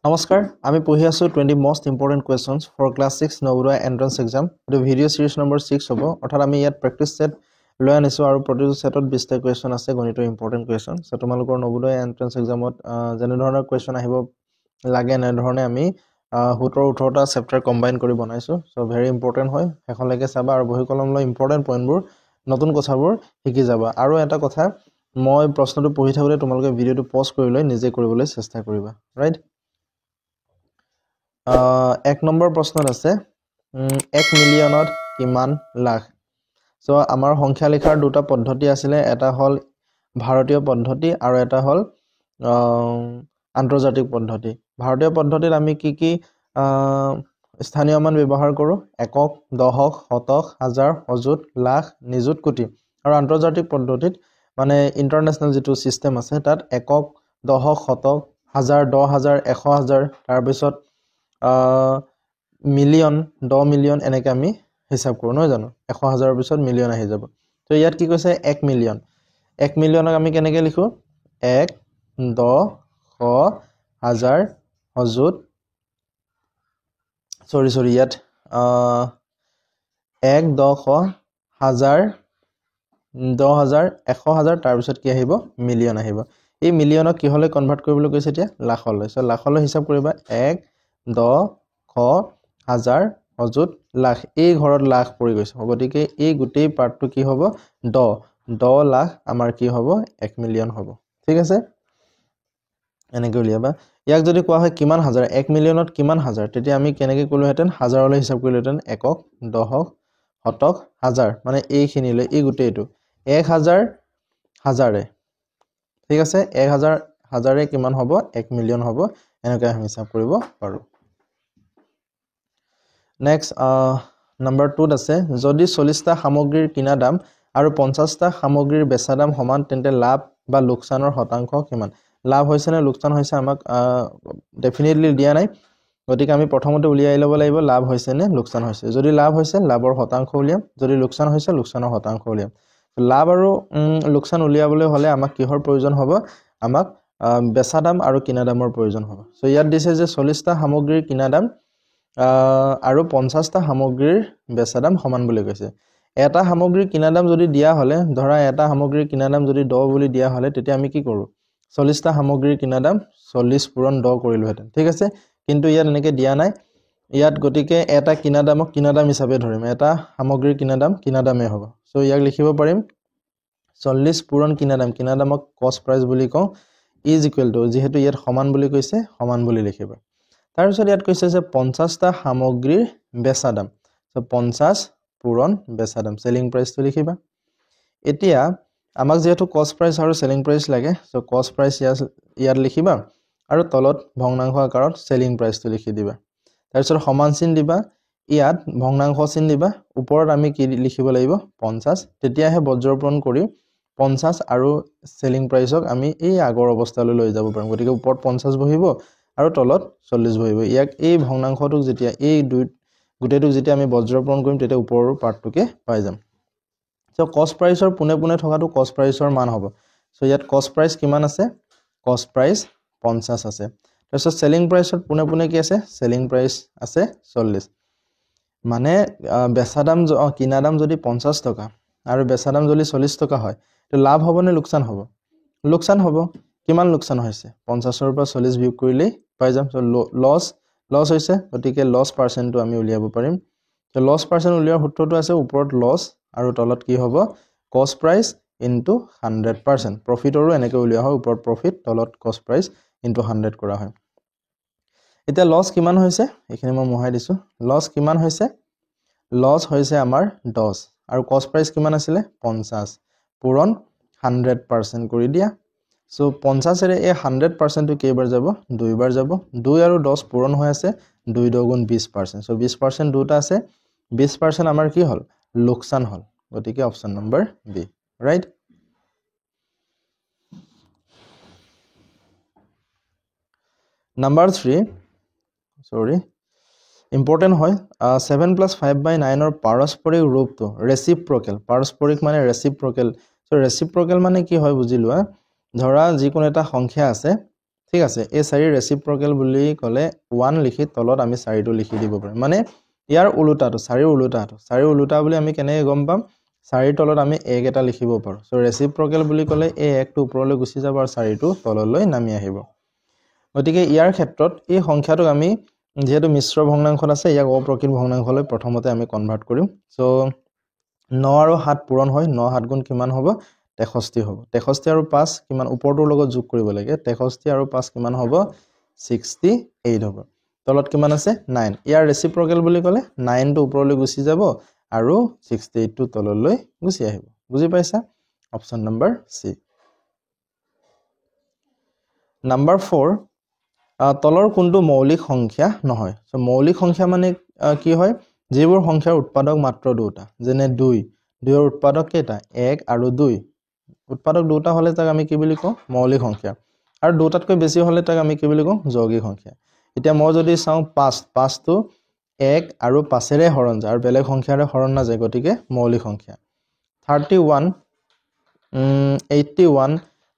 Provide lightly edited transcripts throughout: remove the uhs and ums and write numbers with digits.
নমস্কাৰ আমি পঢ়ি আছো 20 most important questions for class 6 Navodaya entrance exam এটো ভিডিও সিৰিজ নম্বৰ 6 হ'ব অৰ্থাৎ আমি ইয়াত প্ৰেক্টিস সেট লৈ আনিছো আৰু প্ৰতিটো সেটত 20 টা কোৱেশ্চন আছে গণিতৰ ইম্পৰ্টেন্ট কোৱেশ্চন সো তোমালোকৰ নবোদয় এন্ট্ৰেন্স এক্সামত যেনে ধৰণৰ কোৱেশ্চন আহিব লাগে এনে ধৰণে আমি 17 18 টা চেপ্টাৰ কম্বাইন কৰি বনাইছো সো ভেৰি ইম্পৰ্টেন্ট হয় এখনলৈকে চাবা আৰু বহি কলম লৈ ইম্পৰ্টেন্ট পইণ্টবোৰ নতুন কথাবোৰ শিকি যাবা আৰু এটা কথা মই প্ৰশ্নটো পঢ়ি থাকোতে তোমালোকে ভিডিওটো পজ কৰি লৈ নিজে কৰিবলৈ চেষ্টা কৰিবা ৰাইট 1 নম্বৰ প্ৰশ্নত আছে 1 মিলিয়নত কিমান লাখ সো আমাৰ সংখ্যা লিখাৰ দুটা পদ্ধতি আছিল এটা হল ভাৰতীয় পদ্ধতি আৰু এটা হল আন্তৰ্জাতিক পদ্ধতি ভাৰতীয় পদ্ধতিত আমি কি স্থানীয় মান ব্যৱহাৰ কৰো একক দশক শতক হাজাৰ অযুত লাখ নিযুত কোটি আৰু আন্তৰ্জাতিক পদ্ধতিত মানে ইন্টাৰনেশনাল যেটো সিস্টেম আছে তাত একক দশক শতক হাজাৰ 10000 100000 তাৰ পিছত মিলিয়ন 10 মিলিয়ন এনেকৈ আমি হিসাব কৰো নহয় জানো 100000 পিছত মিলিয়ন আহি যাব তো ইয়াত কি কৈছে 1 মিলিয়ন 1 মিলিয়নক আমি কেনেকৈ লিখো 1 10 হাজাৰ অযুত সৰি ইয়াত 1 10 হাজাৰ 10000 100000 তাৰ পিছত কি আহিব মিলিয়ন আহিব এই মিলিয়নক কি হলে কনভাৰ্ট কৰিবলৈ কৈছে এতিয়া লাখলৈ সো লাখলৈ হিসাব কৰিবা 1 10 হাজাৰ অযুত লাখ এই ঘৰত লাখ পৰি গৈছে গতিকে এই গোটেই পাৰ্টটো কি হ'ব 10 লাখ আমাৰ কি হ'ব 1 মিলিয়ন হ'ব ঠিক আছে এনেকৈ উলিয়াবা ইয়াক যদি কোৱা হয় কিমান হাজাৰ 1 মিলিয়নত কিমান হাজাৰ তেতিয়া আমি কেনেকৈ কলোহেতেন হাজাৰলৈ হিসাব কৰিলেহেতেন একক দশক শতক হাজাৰ মানে এইখিনিলৈ এই গোটেইটো 1000 হাজাৰে ঠিক আছে 1000 হাজাৰে কিমান হ'ব 1 মিলিয়ন হ'ব এনেকৈ আমি হিসাব কৰিব পাৰো নেক্সট নাম্বাৰ 2 আছে যদি 40 টা সামগ্ৰীৰ কিনা দাম আৰু 50 টা সামগ্ৰীৰ বেচা দাম সমান তেন্তে লাভ বা লোকসানৰ শতাংশ কিমান লাভ হৈছে নে লোকসান হৈছে আমাক ডেফিনেটলি দিয়া নাই গতিকে আমি প্ৰথমতে উলিয়াই ল'ব লাগিব লাভ হৈছে নে লোকসান হৈছে যদি লাভ হৈছে লাভৰ শতাংশ উলিয়াম যদি লোকসান হৈছে লোকসানৰ শতাংশ উলিয়াম লাভ আৰু লোকসান উলিয়াবলৈ হলে আমাক কিহৰ প্ৰয়োজন হ'ব আমাক বেচা দাম আৰু কিনা দামৰ প্ৰয়োজন হ'ব সো ইয়াত দিছে যে 40 টা সামগ্ৰীৰ কিনা দাম আৰু 50 টা সামগ্ৰীৰ বেচা দাম সমান বুলি কৈছে এটা সামগ্ৰীৰ কিনা দাম যদি দিয়া হলে ধৰা এটা সামগ্ৰীৰ কিনা দাম যদি 10 বুলি দিয়া হলে তেতিয়া আমি কি কৰো 40 টা সামগ্ৰীৰ কিনা দাম 40 পূৰণ 10 কৰিলোহেতেন ঠিক আছে কিন্তু ইয়াত এনেকৈ দিয়া নাই ইয়াত গতিকে এটা কিনা দামক কিনা দাম হিচাপে ধৰিম এটা সামগ্ৰীৰ কিনা দামে হ'ব সো ইয়াক লিখিব পাৰিম 40 পূৰণ কিনা দামক কষ্ট প্ৰাইস বুলি কওঁ ইজ ইকুৱেল টু যেহেতু ইয়াত সমান বুলি কৈছে সমান বুলি লিখিবা তাৰ পিছত ইয়াত কৈছে যে 50 টা সামগ্ৰীৰ বেচা দাম সো 50 পূৰণ বেচা দাম সেলিং প্ৰাইসটো লিখিবা এতিয়া আমাক যেহেতু কষ্ট প্ৰাইস আৰু সেলিং প্ৰাইস লাগে সো কষ্ট প্ৰাইস ইয়াত লিখিবা আৰু তলত ভগ্নাংশ আকাৰত সেলিং প্ৰাইসটো লিখি দিবা তাৰ পিছত সমান চিন দিবা ইয়াত ভগ্নাংশ চিন দিবা ওপৰত আমি কি লিখিব লাগিব 50 তেতিয়াহে বজ্ৰপূৰণ কৰি 50 আৰু সেলিং প্ৰাইসক আমি এই আগৰ অৱস্থালৈ লৈ যাব পাৰিম গতিকে ওপৰত 50 বহিব আৰু তলত 40 বহিব ইয়াক এই ভগ্নাংশটোক যেতিয়া এই গোটেইটো যেতিয়া আমি বজ্ৰপূৰণ কৰিম তেতিয়া ওপৰৰ পাৰ্টটোকে পাই যাম সো কষ্ট প্ৰাইসৰ পুনে থকাটো কষ্ট প্ৰাইসৰ মান হ'ব সো ইয়াত কষ্ট প্ৰাইস কিমান আছে কষ্ট প্ৰাইস 50 আছে তাৰপিছত সেলিং প্ৰাইসৰ পুনে কি আছে সেলিং প্ৰাইস আছে 40 মানে বেচা দাম কিনা দাম যদি 50 টকা আৰু বেচা দাম যদি 40 টকা হয় তো লাভ হ'ব নে লোকসান হ'ব লোকসান হ'ব কিমান লোকসান হৈছে 50 ৰ পৰা 40 বিয়োগ কৰিলেই পাই যাম সো লছ হৈছে গতিকে লছ পাৰ্চেন্টটো আমি উলিয়াব পাৰিম তো লছ পাৰ্চেন্ট উলিয়াৰ সূত্ৰটো আছে ওপৰত লছ আৰু তলত কি হ'ব কষ্ট প্ৰাইস ইনটু 100% প্ৰফিটৰো এনেকৈ উলিয়া হয় ওপৰত প্ৰফিট তলত কষ্ট প্ৰাইস ইনটু 100 কৰা হয় এতিয়া লছ কিমান হৈছে এখানে মই মোহাই দিছো লছ কিমান হৈছে লছ হৈছে আমাৰ 10 আৰু কষ্ট প্ৰাইস কিমান আছিল 50 পূৰণ 100% কৰি দিয়া সো 50 এৰে এই 100% টো কেইবাৰ যাব দুইবাৰ যাব 2 আৰু 10 পূৰণ হৈ আছে 2 2 গুণ 20% সো 20% দুটা আছে 20% আমাৰ কি হল লোকসান হল গতিকে option number B right number 3 sorry important হয় 7 + 5/9 ৰ পাৰস্পৰিক ৰূপটো ৰেচিপ্ৰকেল পাৰস্পৰিক মানে ৰেচিপ্ৰকেল সো ৰেচিপ্ৰকেল মানে কি হয় বুজি লোৱা ধৰা যিকোনো এটা সংখ্যা আছে ঠিক আছে এই 4 ৰেচিপ্ৰকেল বুলি ক'লে 1 লিখি তলত আমি 4টো লিখি দিব পাৰিম মানে ইয়াৰ উলুটাটো 4 উলুটাটো 4 উলুটা বুলি আমি কেনেকৈ গম পাম 4 তলত আমি 1 এটা লিখিব পাৰো সো ৰেচিপ্ৰকেল বুলি ক'লে এই 1টো ওপৰলৈ গুচি যাব আৰু 4টো তললৈ নামি আহিব গতিকে ইয়াৰ ক্ষেত্ৰত এই সংখ্যাটোক আমি যেহেতু মিশ্ৰ ভগ্নাংশত আছে ইয়াক অপ্ৰকৃত ভগ্নাংশলৈ প্ৰথমতে আমি কনভাৰ্ট কৰিম সো 9 আৰু 7 পূৰণ হয় 9 7 গুণ কিমান হ'ব 63 হ'ব 63 আৰু 5 কিমান ওপৰটোৰ লগত যোগ কৰিব লাগে 63 আৰু 5 কিমান হ'ব 68 হ'ব তলত কিমান আছে 9 ইয়াৰ ৰেচিপ্ৰকেল বুলি ক'লে 9 টো ওপৰলৈ গুচি যাব আৰু 68 টো তললৈ গুচি আহিব বুজি পাইছা অপচন নম্বৰ সি নম্বৰ 4 তলৰ কোনটো মৌলিক সংখ্যা নহয় সো মৌলিক সংখ্যা মানে কি হয় যিবোৰ সংখ্যাৰ উৎপাদক মাত্ৰ দুটা যেনে 2 2ৰ উৎপাদক কেইটা 1 আৰু 2 উৎপাদক দুটা হলে তাক আমি কি বুলি কওঁ মৌলিক সংখ্যা আৰু দুটাতকৈ বেছি হলে তাক আমি কি বুলি কওঁ যৌগিক সংখ্যা এতিয়া মই যদি চাওঁ 5 টো 1 আৰু 5 ৰে হৰণ যায় আৰু বেলেগ সংখ্যাৰে হৰণ না যায় গতিকে মৌলিক সংখ্যা 31 81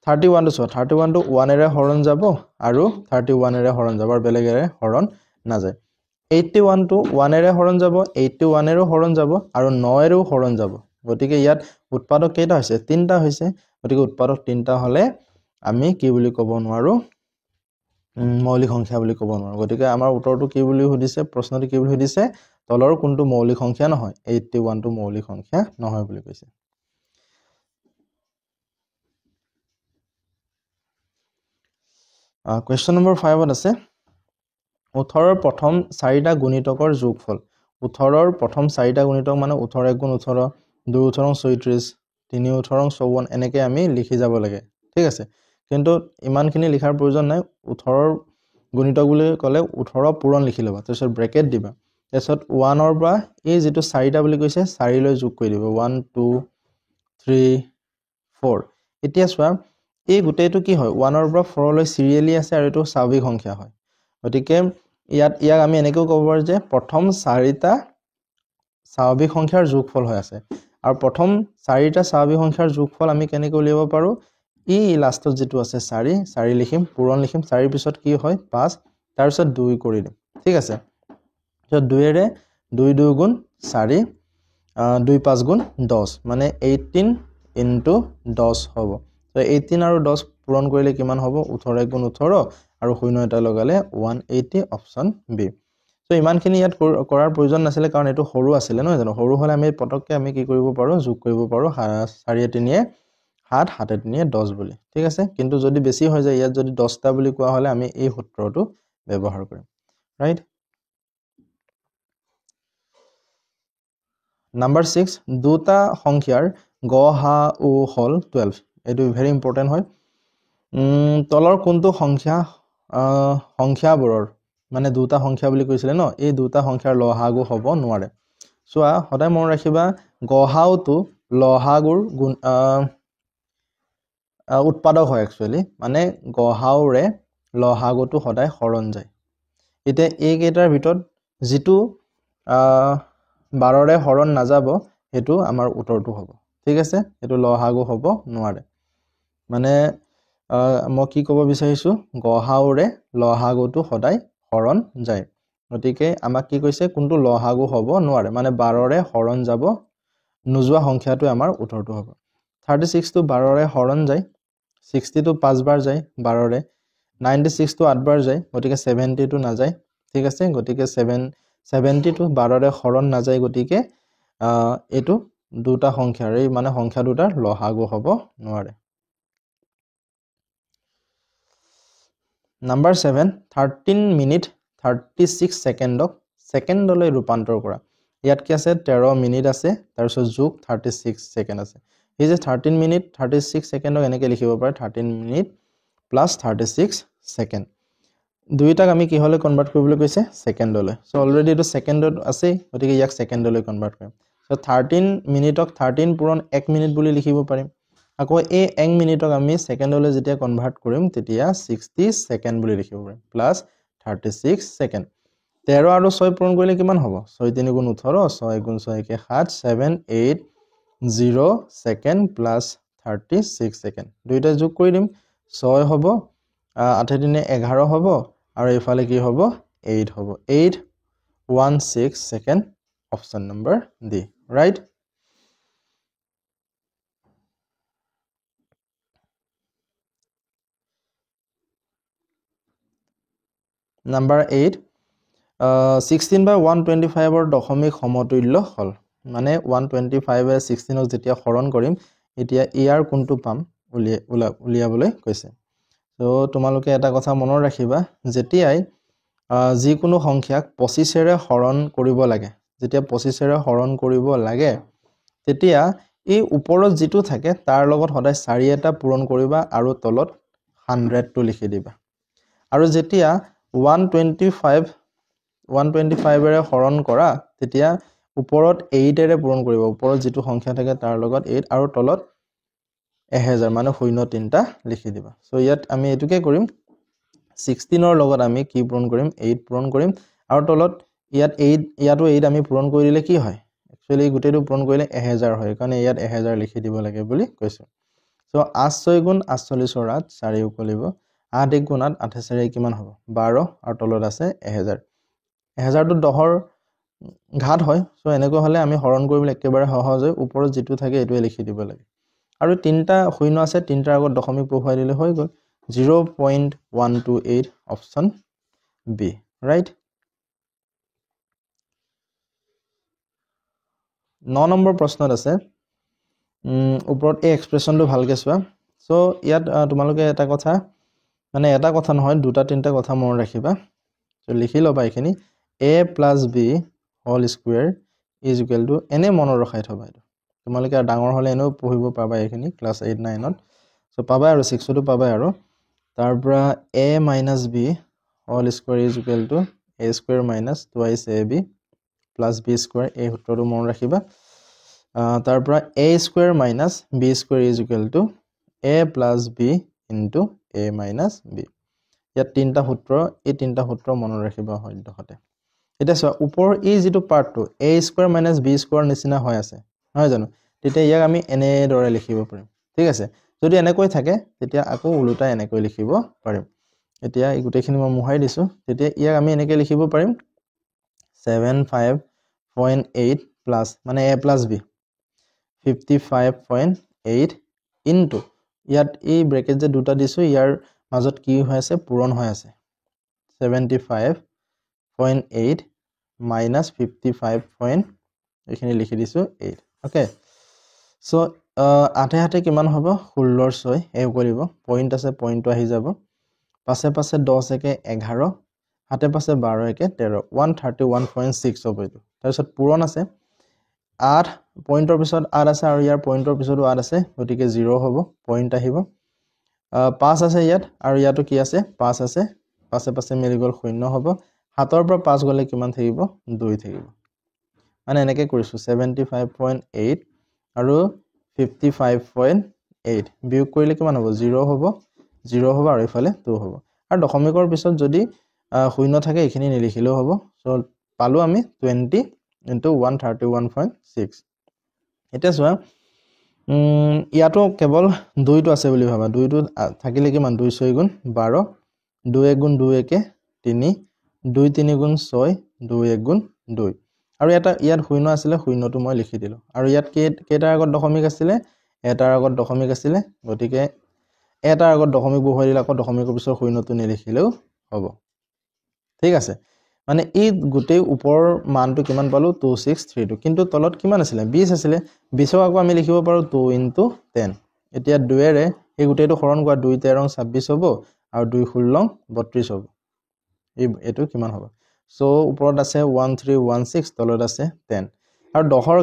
31 টো 31 টো 1 এৰে হৰণ যাব আৰু 31 এৰে হৰণ যাব আৰু বেলেগেৰে হৰণ না যায় 81 টো 1 এৰে হৰণ যাব 81 এৰো হৰণ যাব আৰু 9 এৰো হৰণ যাব গতিকে ইয়াত উৎপাদক কেইটা হৈছে তিনটা হৈছে গতিকে উৎপাদক তিনটা হলে আমি কি বুলি ক'ব নোৱাৰো মৌলিক সংখ্যা বুলি ক'ব নোৱাৰো গতিকে আমাৰ উত্তৰটো কি বুলি সুধিছে প্ৰশ্নটো কি বুলি সুধিছে তলৰ কোনটো মৌলিক সংখ্যা নহয় 81 টো মৌলিক সংখ্যা নহয় বুলি কৈছে question number 5 ত আছে 18 ৰ প্ৰথম 4টা গুণিতকৰ যোগফল 18 ৰ প্ৰথম 4টা গুণিতক মানে 18 1 গুণ 18 2 18 34 3 18 54 এনেকৈ আমি লিখি যাব লাগে ঠিক আছে কিন্তু ইমানখিনি লিখাৰ প্ৰয়োজন নাই 18 ৰ গুণিতক বুলি ক'লে 18 পূৰণ লিখি লবা তাৰপিছত ব্ৰেকেট দিবা তাৰপিছত 1 ৰ পৰা এই যেটো 4টা বুলি কৈছে 4 লৈ যোগ কৰি দিব 1 2 3 4 এতিয়া চোৱা এই গুটেটো কি হয় 1 ৰ পৰা 4 লৈ সিৰিয়ালি আছে আৰু এটো স্বাভাৱিক সংখ্যা হয় গতিকে ইয়াক আমি এনেকৈ ক'ব পাৰো যে প্ৰথম 4টা স্বাভাৱিক সংখ্যাৰ যোগফল হৈ আছে আৰু প্ৰথম 4টা স্বাভাৱিক সংখ্যাৰ যোগফল আমি কেনেকৈ উলিয়াব পাৰো ই লাষ্টত যেটো আছে 4 লিখিম পূৰণ লিখিম 4 পিছত কি হয় 5 তাৰ পিছত 2 কৰি দিম ঠিক আছে তো 2 এৰে 2 2 গুণ 4 2 5 গুণ 10 মানে 18 into 10 হ'ব তো 18 আৰু 10 পূৰণ কৰিলে কিমান হ'ব 18 1 গুণ 18 আৰু শূন্য এটা লগালে 180 অপচন বি তো ইমানখিনি ইয়াত কৰাৰ প্ৰয়োজন নাছিলে কাৰণ এটো সৰু আছিল নহয় জানো সৰু হলে আমি পটককে আমি কি কৰিব পাৰো যোগ কৰিব পাৰো 4 3 7 7 3 10 বুলি ঠিক আছে কিন্তু যদি বেছি হৈ যায় ইয়াত যদি 10টা বুলি কোৱা হলে আমি এই সূত্ৰটো ব্যৱহাৰ কৰিম ৰাইট নাম্বাৰ 6 দুটা সংখ্যাৰ গহা-উ হল 12 এটো ভেৰি ইম্পৰ্টেন্ট হয় তলৰ কোনটো সংখ্যাবোৰৰ মানে দুটা সংখ্যা বুলি কৈছিলে ন এই দুটা সংখ্যাৰ লহাগু হ'ব নোৱাৰে সোৱা সদায় মন ৰাখিবা গহাউটো লহাগুৰ উৎপাদক হয় একচুয়ালি মানে গহাউৰে লহাগুটো সদায় হৰণ যায় এতিয়া এই কেইটাৰ ভিতৰত যেটো 12ৰে হৰণ না যাব হেতু আমাৰ উত্তৰটো হ'ব ঠিক আছে এটো লহাগু হ'ব নোৱাৰে মানে মই কি ক'ব বিচাৰিছো গহাউৰে লহাগুটো সদায় হৰণ যায় গতিকে আমাক কি কৈছে কোনটো লহাগু হ'ব নোৱাৰে মানে 12ৰে হৰণ যাব নোজোৱা সংখ্যাটো আমাৰ উত্তৰটো হ'ব 36 টো 12ৰে হৰণ যায় 60 টো 5 বাৰ যায় 12ৰে 96 টো 8 বাৰ যায় গতিকে 70 টো না যায় ঠিক আছে গতিকে 70 টো 12ৰে হৰণ না যায় গতিকে এটো দুটা সংখ্যাৰ এই মানে সংখ্যা দুটাৰ লহাগু হ'ব নোৱাৰে নাম্বাৰ 7 13 মিনিট 36 সেকেন্ডক সেকেন্ডলৈ ৰূপান্তৰ কৰা ইয়াত কি আছে 13 মিনিট আছে তাৰ পিছত যোগ 36 সেকেন্ড আছে এই যে 13 মিনিট 36 সেকেন্ডক এনেকৈ লিখিব পাৰে 13 মিনিট প্লাস 36 সেকেন্ড দুইটাক আমি কি হলে কনভাৰ্ট কৰিবলৈ কৈছে সেকেন্ডলৈ সো অলৰেডি এটো সেকেন্ডত আছে গতিকে ইয়াক সেকেন্ডলৈ কনভাৰ্ট কৰিম সো 13 মিনিটক 13 পূৰণ 1 মিনিট বুলি লিখিব পাৰিম আকৌ এই 1 মিনিটক আমি সেকেন্ডলৈ যেতিয়া কনভাৰ্ট কৰিম তেতিয়া 60 সেকেন্ড বুলি লিখিব পাৰিম প্লাস 36 সেকেন্ড 13 আৰু 6 পূৰণ কৰিলে কিমান হ'ব 6 3 গুণ 18 6 গুণ 6 কে 7 7 8 0 সেকেন্ড প্লাস 36 সেকেন্ড দুইটা যোগ কৰি দিম 6 হ'ব 8 দিনে 11 হ'ব আৰু এইফালে কি হ'ব 8 হ'ব 816 second option number D right number 8 16 by 125 ৰ দশমিক সমতুল্য হল মানে 125 এ 16 ক যেতিয়া হৰণ কৰিম এতিয়া ইয়াৰ কোনটো পাম উলিয়াবলৈ কৈছে তো তোমালোকে এটা কথা মনত ৰাখিবা যেতিয়াই যিকোনো সংখ্যাক 25 এৰে হৰণ কৰিব লাগে যেতিয়া 25 এৰে হৰণ কৰিব লাগে তেতিয়া এই ওপৰত যেটো থাকে তাৰ লগত সদায় 4 এটা পূৰণ কৰিবা আৰু তলত 100 টো লিখি দিবা আৰু যেতিয়া 125 এৰে হৰণ কৰা তেতিয়া ওপৰত 8 এৰে পূৰণ কৰিব ওপৰত যেটো সংখ্যা থাকে তাৰ লগত 8 আৰু তলত 1000 মানে 03টা লিখি দিবা সো ইয়াত আমি এটুকে কৰিম 16 ৰ লগত আমি কি পূৰণ কৰিম 8 পূৰণ কৰিম আৰু তলত ইয়াত 8 ইয়াতো 8 আমি পূৰণ কৰি দিলে কি হয় একচুয়ালি গুটেটো পূৰণ কৰিলে 1000 হয় কাৰণ ইয়াত 1000 লিখি দিব লাগে বুলি কৈছো সো 8 6 গুণ 48 ৰ 8 4 উকলিব 8 1 গুণ 8 8 4 কিমান হ'ব 12 আৰু তলত আছে 1000 1000 টো 10 ৰ ঘাত হয় সো এনেকৈ হলে আমি হৰণ কৰিবলৈ একেবাৰে সহজ হয় ওপৰত যেটো থাকে এটোৱে লিখি দিব লাগে আৰু তিনটা শূন্য আছে তিনটাৰ আগত দশমিক বহুৱাই দিলে হৈ গল 0.128 অপশন বি ৰাইট 9 নম্বৰ প্ৰশ্নত আছে ওপৰত এই এক্সপ্ৰেছনটো ভালকৈ চোৱা সো ইয়াত তোমালোকে এটা কথা মানে এটা কথা নহয় দুটা তিনটা কথা মনত ৰাখিবা সো লিখি লবা এখিনি a + b whole square is equal to এনে মনত ৰখাই থবা এটা তোমালোকে ডাঙৰ হলে এনেও পঢ়িব পাবা এখিনি ক্লাস 8 9 ত সো পাবা আৰু 6 টো পাবা আৰু তাৰ পৰা a - b whole square is equal to a square minus twice ab plus b square এই সূত্ৰটো মনত ৰাখিবা তাৰ পৰা a square minus b square is equal to a plus b into a minus b ইয়াত তিনটা সূত্ৰ এই তিনটা সূত্ৰ মনত ৰাখিবা সদ্যহতে এটা চোৱা ওপৰ এই যেটো পাৰ্টটো a square minus b square নিচিনা হৈ আছে নহয় জানো তেতিয়া ইয়াক আমি এনে দৰে লিখিব পাৰিম ঠিক আছে যদি এনেকৈ থাকে তেতিয়া আকৌ উল্টা এনেকৈ লিখিব পাৰিম এতিয়া এই গুটেখিনি মই মুহাই দিছো তেতিয়া ইয়াক আমি এনেকৈ লিখিব পাৰিম 75.8 প্লাস মানে a প্লাস b 55.8 ইনটু ইয়াত এই ব্ৰেকেট যে দুটা দিছো ইয়াৰ মাজত কি হৈ আছে পূৰণ হৈ আছে 75.8 minus 55. এখানে লিখি দিছো 8 ওকে সো আঠে হাতে কিমান হ'ব 16 6 এই কৰিব পয়েন্ট আছে পয়েন্টটো আহি যাব পাছে পাছে 10 একে 11 হাতে পাছে 12 একে 13 131.6 হ'ব এটো তাৰপিছত পূৰণ আছে 8 পয়েন্টৰ পিছত 8 আছে আৰু ইয়াৰ পয়েন্টৰ পিছতো 8 আছে গতিকে 0 হ'ব পয়েন্ট আহিব 5 আছে ইয়াত আৰু ইয়াতো কি আছে 5 আছে পাছে পাছে মিলি গল 0 হ'ব হাতৰ পৰা 5 গলে কিমান থাকিব 2 থাকিব মানে এনেকৈ কৰিছো 75.8 আৰু 55.8 বিয়োগ কৰিলে কিমান হ'ব 0 হ'ব আৰু ইফালে 2 হ'ব আৰু দশমিকৰ পিছত যদি 0 থাকে এখিনি নিলিখিলেও হ'ব সো পালো আমি 20 into 131.6 এটা চোৱা ইয়াতো কেৱল 2 টো আছে বুলি ভাবা 2 টো থাকিলে কিমান 2 6 গুণ 12 2 1 গুণ 2 1 3 2 3 গুণ 6 2 1 গুণ 2 আৰু এটা ইয়াত শূন্য আছিল শূন্যটো মই লিখি দিলো আৰু ইয়াত কেটাৰ আগত দশমিক আছিল এটাৰ আগত দশমিক আছিল গতিকে এটাৰ আগত দশমিক বহুৱাই দিলে আকৌ দশমিকৰ পিছত শূন্যটো নিলিখিলেও হ'ব ঠিক আছে মানে এই গুটেই ওপৰ মানটো কিমান পালো 2632 কিন্তু তলত কিমান আছিল 20 আছিল 20 আকৌ আমি লিখিব পাৰো 2 * 10 এতিয়া 2 এৰে এই গুটেইটো হৰণ কৰা 2 13 26 হ'ব আৰু 2 16 32 হ'ব এটো কিমান হ'ব সো ওপৰত আছে 1316 তলত আছে 10 আৰু 10ৰ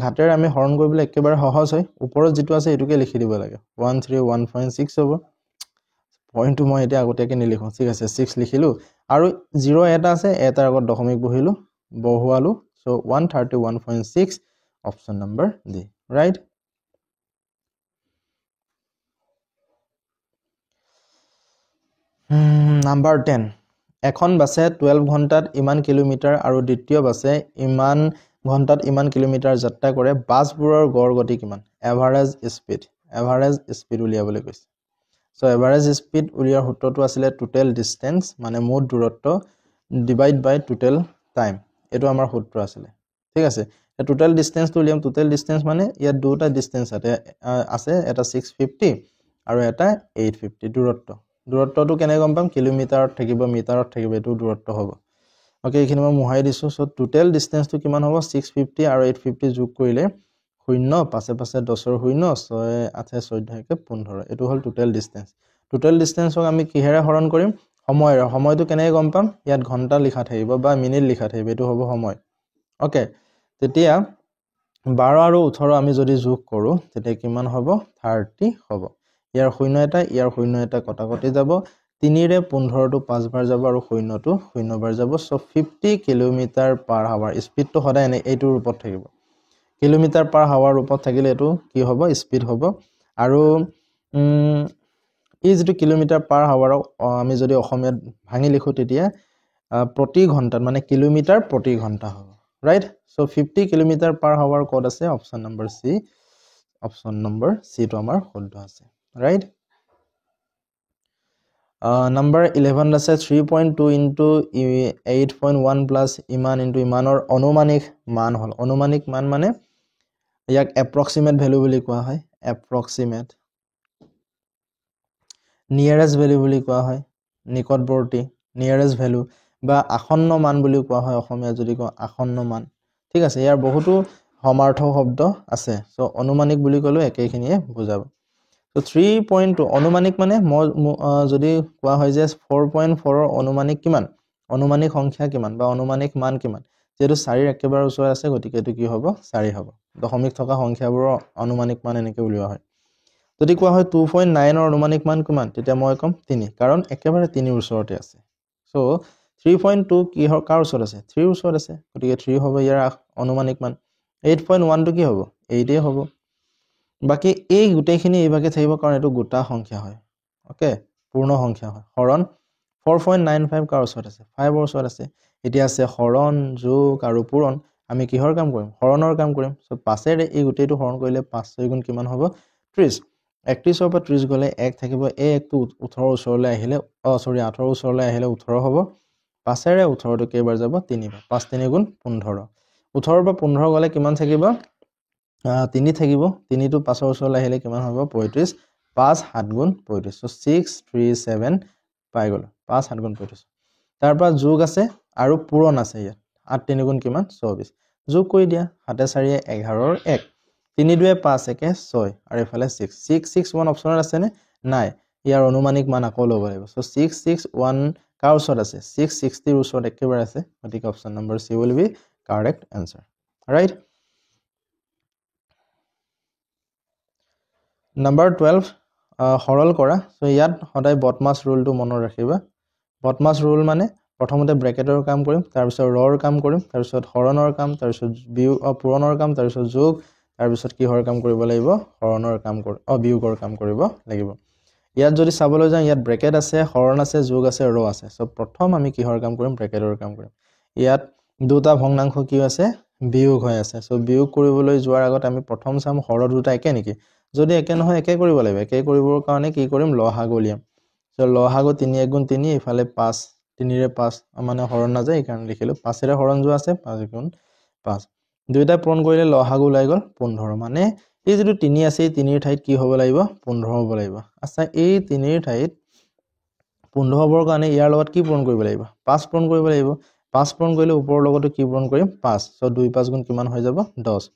ঘাতেৰে আমি হৰণ কৰিবলৈ একেবাৰে সহজ হয় ওপৰত যেটো আছে এটোকে লিখি দিব লাগে 131.6 হ'ব পয়েন্টটো মই এটা আগতেকে নিলিখো ঠিক আছে 6 লিখিলো আৰু 0 এটা আছে এটাৰ আগত দশমিক বহুৱালো so 131.6 option number D right number 10 এখন বাসে 12 ঘণ্টাত ইমান কিলোমিটাৰ আৰু দ্বিতীয় বাসে ইমান ঘণ্টাত ইমান কিলোমিটাৰ যাত্ৰা কৰে বাসবোৰৰ গড় গতি কিমান এভাৰেজ স্পীড উলিয়াবলৈ কৈছে সো এভাৰেজ স্পিড উলিয়াৰ সূত্ৰটো আছিলে টোটেল ডিস্টেন্স মানে মুঠ দূৰত্ব ডিভাইড বাই টোটেল টাইম এটো আমাৰ সূত্ৰ আছিলে ঠিক আছে টোটেল ডিস্টেন্সটো উলিয়াম টোটেল ডিস্টেন্স মানে ইয়াত দুটা ডিস্টেন্স আছে এটা 650 আৰু এটা 850 দূৰত্বটো কেনে গম পাম কিলোমিটাৰত থাকিব মিটাৰত থাকিব এটো দূৰত্ব হ'ব ওকে এইখিনি মই মুহাই দিছো সো টোটেল ডিস্টেন্সটো কিমান হ'ব 650 আৰু 850 যোগ কৰিলে 0 পাছে পাছে 10 ৰ 0 6 8 14 কে 15 এটো হল টোটেল ডিস্টেন্সক আমি কিহেৰে হৰণ কৰিম সময়টো কেনে গম পাম ইয়াত ঘন্টা লিখা থাকিব বা মিনিট লিখা থাকিব এটো হ'ব সময় ওকে তেতিয়া 12 আৰু 18 আমি যদি যোগ কৰো তেতিয়া কিমান হ'ব 30 হ'ব ইয়াৰ 0 এটা ইয়াৰ 0 এটা কটাকটি যাব 3 ৰে 15 টো 5 বাৰ যাব আৰু 0 টো 0 বাৰ যাব সো 50 কিলোমিটাৰ পাৰ আৱাৰ স্পিডটো সদায় এনে এইটোৰ ওপৰত থাকিব কিলোমিটাৰ পাৰ আৱাৰ ওপৰত থাকিলে এটো কি হ'ব স্পিড হ'ব আৰু এই যেটো কিলোমিটাৰ পাৰ আৱাৰক আমি যদি অসমীয়াত ভাঙি লিখো তেতিয়া প্ৰতি ঘন্টাত মানে কিলোমিটাৰ প্ৰতি ঘন্টা হ'ব right so 50 kilometre per hour code আছে অপচন নম্বৰ সি টো আমাৰ শুদ্ধ আছে ৰাইট number 11 আছে 3.2 into 8.1 plus ইমান into ইমানৰ অনুমানিক মান হল অনুমানিক মান মানে ইয়াক approximate value বুলি কোৱা হয় approximate nearest value বুলি কোৱা হয় নিকটৱৰ্তী nearest value বা আসন্ন মান বুলি কোৱা হয় অসমীয়া যদি কোৱা আসন্ন মান ঠিক আছে ইয়াৰ বহুতো সমাৰ্থক শব্দ আছে সো অনুমানিক বুলি কলো একেখিনিয়ে বুজাব So 3.2 অনুমানিক মানে যদি কোৱা হয় যে 4.4 ৰ অনুমানিক কিমান অনুমানিক সংখ্যা কিমান বা অনুমানিক মান কিমান যেটো 4 ৰ একেবাৰে ওচৰত আছে গতিকে এটো কি হ'ব 4 হ'ব দশমিক থকা সংখ্যাবোৰৰ অনুমানিক মান এনেকৈ উলিওৱা হয় যদি কোৱা হয় 2.9 ৰ অনুমানিক মান কিমান তেতিয়া মই কম 3 কাৰণ একেবাৰে 3 ৰ ওচৰতে আছে সো 3.2 কি কাৰ ওচৰত আছে 3 ৰ ওচৰত আছে গতিকে 3 হ'ব ইয়াৰ অনুমানিক মান 8.1 টো কি হ'ব 8 এ হ'ব বাকি এই গুটেখিনি এইভাগে থাকিব কাৰণ এটো গোটা সংখ্যা হয় ওকে পূৰ্ণ সংখ্যা হয় হৰণ 4.95 কাৰ ওচৰত আছে 5 ৰ ওচৰত আছে এতিয়া আছে হৰণ যোগ আৰু পূৰণ আমি কিহৰ কাম কৰিম হৰণৰ কাম কৰিম সো 5 ৰে এই গুটেটো হৰণ কৰিলে 5 6 গুণ কিমান হ'ব 30 31 ৰ পৰা 30 গলে 1 থাকিব এই একটো 18 ওচৰলৈ আহিলে 18 ওচৰলৈ আহিলে 18 হ'ব 5 ৰে 18 টো কেইবাৰ যাব 3 বাৰ 5 3 গুণ 15 18 পৰা 15 গলে কিমান থাকিব 3 থাকিব 3 টো 5 ৰ ওচৰলৈ আহিলে কিমান হ'ব 35 5 7 গুণ 35 সো 637 পাই গল 5 7 গুণ 35 তাৰ পৰা যোগ আছে আৰু পূৰণ আছে ইয়াত 8 3 গুণ কিমান 24 যোগ কৰি দিয়া 7 4 11 ৰ 1 3 2 5 1 6 আৰু এফালে 661 অপচনত আছে নে নাই ইয়াৰ অনুমানিক মান আকৌ লব লাগিব সো 661 কাৰ ওচৰত আছে 660 ৰ ওচৰত একেবাৰে আছে গতিকে option number C will be correct answer right Number 12 হৰল কৰা সো ইয়াত সদায় বটমাছ ৰুলটো মনত ৰাখিবা বটমাছ ৰুল মানে প্ৰথমতে ব্ৰেকেটৰ কাম কৰিম তাৰ পিছত ৰৰ কাম কৰিম তাৰ পিছত হৰণৰ কাম তাৰ পিছত পূৰণৰ কাম তাৰ পিছত যোগ তাৰ পিছত কিহৰ কাম কৰিব লাগিব হৰণৰ কাম বিয়োগৰ কাম কৰিব লাগিব ইয়াত যদি চাবলৈ যাওঁ ইয়াত ব্ৰেকেট আছে হৰণ আছে যোগ আছে ৰ আছে সো প্ৰথম আমি কিহৰ কাম কৰিম ব্ৰেকেটৰ কাম কৰিম ইয়াত দুটা ভগ্নাংশ কি আছে বিয়োগ হৈ আছে সো বিয়োগ কৰিবলৈ যোৱাৰ আগত আমি প্ৰথম চাম হৰ দুটা একে নেকি যদি একে নহয় একে কৰিব লাগিব একে কৰিবৰ কাৰণে কি কৰিম লহাগ উলিয়াম সো লহাগ 3 1 গুণ 3 ইফালে 5 3 ৰে 5 মানে হৰণ না যায় এই কাৰণে লিখিলো 5 ৰে হৰণ যোৱা আছে 5 গুণ 5 দুইটা পূৰণ কৰিলে লহাগ ওলাই গল 15 মানে এই যেটো 3 আছে এই 3 ৰ ঠাইত কি হ'ব লাগিব 15 হ'ব লাগিব আচ্ছা এই 3 ৰ ঠাইত 15 হ'বৰ কাৰণে ইয়াৰ লগত কি পূৰণ কৰিব লাগিব 5 পূৰণ কৰিব লাগিব 5 পূৰণ কৰিলে ওপৰৰ লগতো কি পূৰণ কৰিম 5 সো 2 5 গুণ কিমান হৈ যাব 10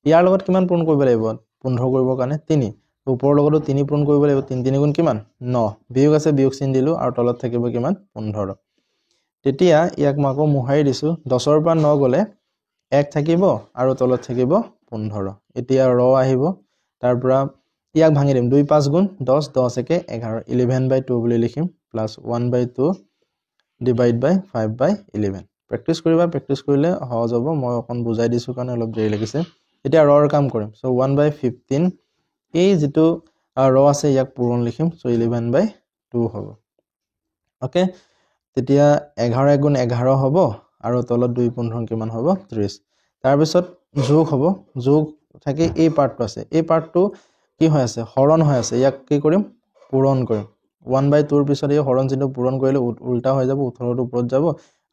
ইয়াৰ লগত কিমান পূৰণ কৰিব লাগিব 15 কৰিবৰ কাৰণে 3 ওপৰৰ লগতো 3 পূৰণ কৰিব লাগিব 3 3 গুণ কিমান 9 বিয়োগ আছে বিয়োগ চিন দিলো আৰু তলত থাকিব কিমান 15 তেতিয়া ইয়াক মই আকৌ মুহাই দিছো 10 ৰ পৰা 9 গলে 1 থাকিব আৰু তলত থাকিব 15 এতিয়া ৰ আহিব তাৰ পৰা ইয়াক ভাঙি দিম 2 5 গুণ 10 10 1 11 11/2 বুলি লিখিম প্লাস 1/2 ডিভাইড বাই 5/11 প্ৰেক্টিস কৰিলে সহজ হ'ব মই অকন বুজাই দিছো কাৰণে অলপ দেৰি লাগিছে এতিয়া ৰৰ কাম কৰিম সো 1/15 এই যেটো ৰ আছে ইয়াক পূৰণ লিখিম সো 11/2 হ'ব ওকে তেতিয়া 11 গুণ 11 হ'ব আৰু তলত 2 15 কিমান হ'ব 30 তাৰ পিছত যোগ হ'ব যোগ থাকে এই পাৰ্টটো আছে এই পাৰ্টটো কি হৈ আছে হৰণ হৈ আছে ইয়াক কি কৰিম পূৰণ কৰিম 1/2 ৰ পিছত এই হৰণ চিহ্ন পূৰণ কৰিলে উল্টা হৈ যাব 18টো ওপৰত যাব